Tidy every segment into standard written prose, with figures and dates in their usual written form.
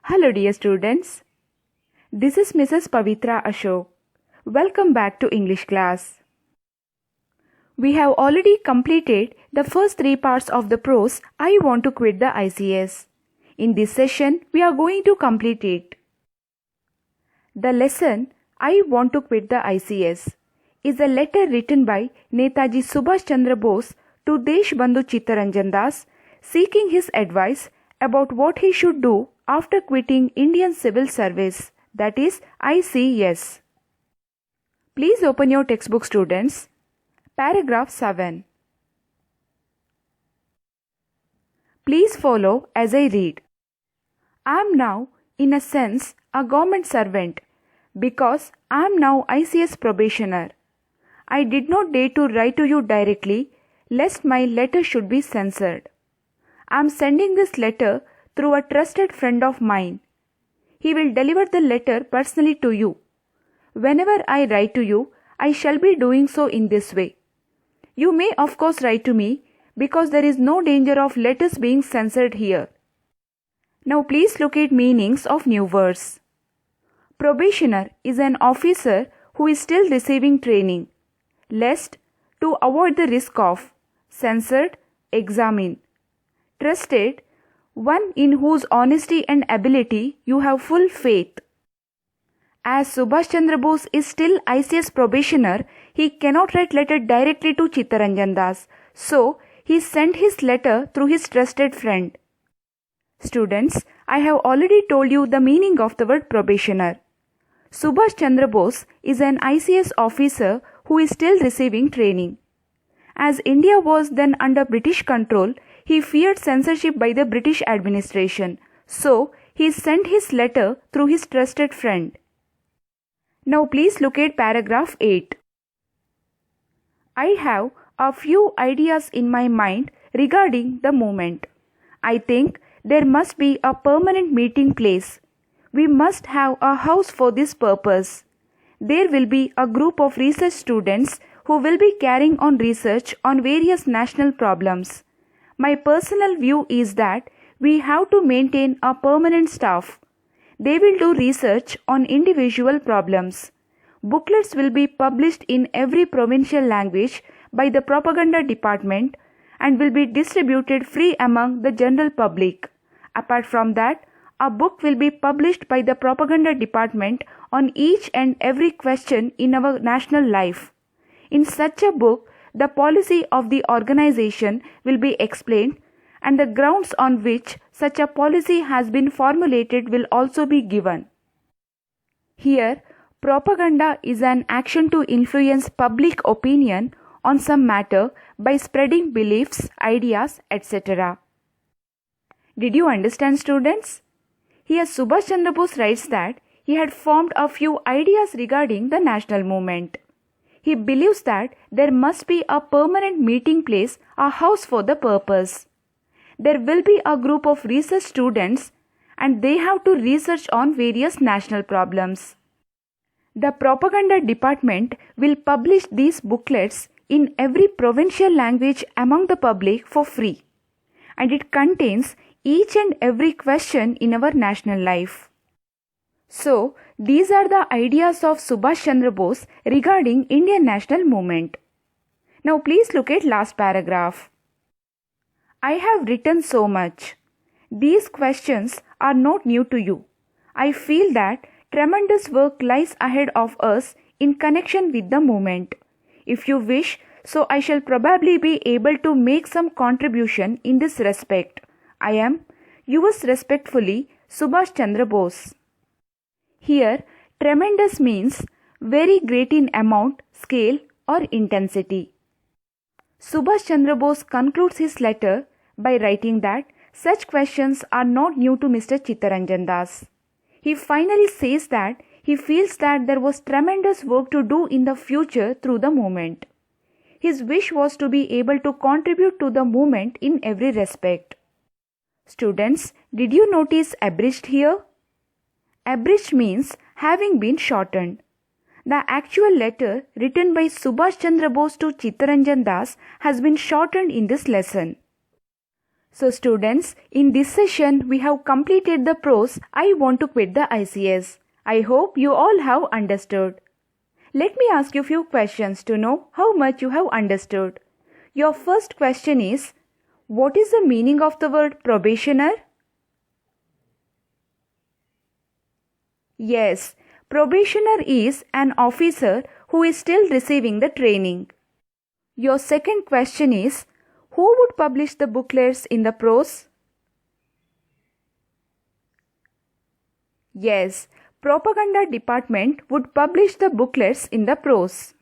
Hello dear students, this is Mrs. Pavitra Ashok. Welcome back to English class. We have already completed the first 3 parts of the prose I want to quit the ICS. In this session, we are going to complete it. The lesson I want to quit the ICS is a letter written by Netaji Subhash Chandra Bose to Deshbandhu Chittaranjan Das seeking his advice about what he should do after quitting Indian Civil Service, that is ICS. Please open your textbook, students. Paragraph 7. Please follow as I read. I am now, in a sense, a government servant because I am now ICS probationer. I did not dare to write to you directly lest my letter should be censored. I am sending this letter through a trusted friend of mine. He will deliver the letter personally to you. Whenever I write to you, I shall be doing so in this way. You may of course write to me because there is no danger of letters being censored here. Now please locate meanings of new words. Probationer is an officer who is still receiving training. Lest, to avoid the risk of. Censored, examine. Trusted, one in whose honesty and ability you have full faith. As Subhash Chandra Bose is still ICS probationer, he cannot write letter directly to Chittaranjan Das, so he sent his letter through his trusted friend. Students, I have already told you the meaning of the word probationer. Subhash Chandra Bose is an ICS officer who is still receiving training. As India was then under British control, he feared censorship by the British administration, so he sent his letter through his trusted friend. Now please look at paragraph 8. I have a few ideas in my mind regarding the movement. I think there must be a permanent meeting place. We must have a house for this purpose. There will be a group of research students who will be carrying on research on various national problems. My personal view is that we have to maintain a permanent staff. They will do research on individual problems. Booklets will be published in every provincial language by the propaganda department and will be distributed free among the general public. Apart from that, a book will be published by the propaganda department on each and every question in our national life. In such a book, the policy of the organization will be explained and the grounds on which such a policy has been formulated will also be given. Here, propaganda is an action to influence public opinion on some matter by spreading beliefs, ideas, etc. Did you understand, students? Here Subhash Chandra Bose writes that he had formed a few ideas regarding the national movement. He believes that there must be a permanent meeting place, a house for the purpose. There will be a group of research students and they have to research on various national problems. The propaganda department will publish these booklets in every provincial language among the public for free, and it contains each and every question in our national life. So, these are the ideas of Subhash Chandra Bose regarding Indian national movement. Now please look at last paragraph. I have written so much. These questions are not new to you. I feel that tremendous work lies ahead of us in connection with the movement. If you wish, so I shall probably be able to make some contribution in this respect. I am, yours respectfully, Subhash Chandra Bose. Here, tremendous means very great in amount, scale or intensity. Subhash Chandra Bose concludes his letter by writing that such questions are not new to Mr. Chittaranjan Das. He finally says that he feels that there was tremendous work to do in the future through the movement. His wish was to be able to contribute to the movement in every respect. Students, did you notice abridged here? Abridged means having been shortened. The actual letter written by Subhash Chandra Bose to Chittaranjan Das has been shortened in this lesson. So students, in this session we have completed the prose I Want to Quit the ICS. I hope you all have understood. Let me ask you a few questions to know how much you have understood. Your first question is, what is the meaning of the word probationer? Yes, probationer is an officer who is still receiving the training. Your second question is, who would publish the booklets in the prose? Yes, propaganda department would publish the booklets in the prose.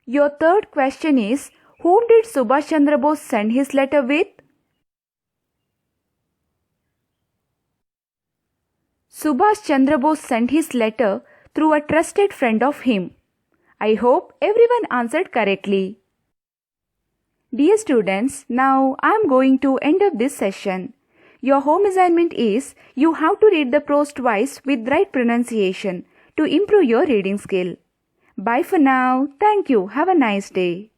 Your third question is, whom did Subhash Chandra Bose send his letter with? Subhash Chandra Bose sent his letter through a trusted friend of him. I hope everyone answered correctly. Dear students, now I am going to end up this session. Your home assignment is you have to read the prose twice with right pronunciation to improve your reading skill. Bye for now. Thank you. Have a nice day.